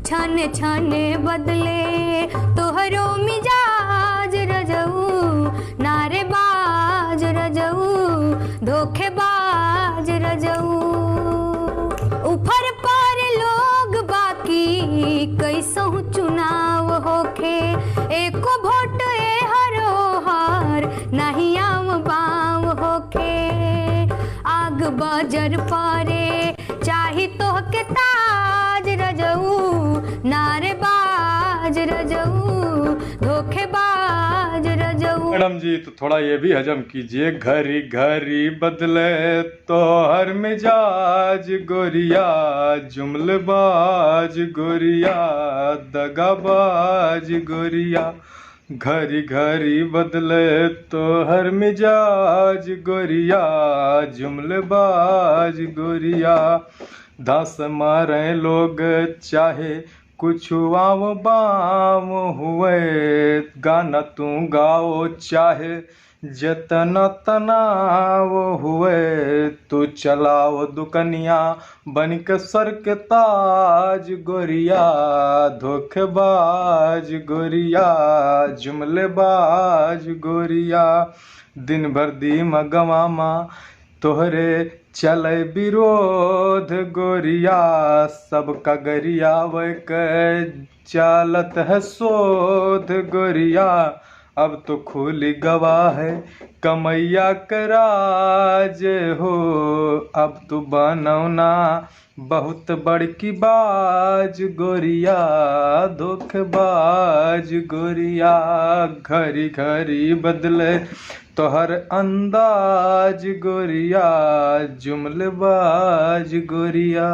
छाने छाने बदले तोहरो मिजाज रजऊ, नारेबाज रजऊ, धोखेबाज रजऊ। ऊपर पर लोग बाकी कैसहु चुनाव होखे, एको वोट ए हरो हार नहीं आम बाम होखे। आग बजर पारे चाही तोहके ताज रजऊ, नारेबाज रजऊ, धोखेबाज रजऊ। मैडम जी तो थोड़ा ये भी हजम कीजिए, घरी घरी बदले तो हर मिजाज गोरिया, जुमलबाज गोरिया, दगाबाज गोरिया। घरी घरी बदले तो हर मिजाज गोरिया, जुमलबाज गोरिया। धस मारे लोग चाहे कुछ आव बाम हुए, गाना तू गाओ चाहे जतना तनाव हुए। तू चलाओ दुकनिया बन के सर के ताज गोरिया, धोखेबाज गोरिया, जुमलेबाज गोरिया। दिन भर दी मगवामा तोहरे चले विरोध गोरिया, सबका गरिया वे चालत है शोध गोरिया। अब तो खुली गवाह है कमैया कराज हो, अब तो बनौना बहुत बड़की बाज गोरिया, धोखेबाज गोरिया। घरी घरी बदले तोहर अंदाज गोरिया, जुमलबाज गोरिया।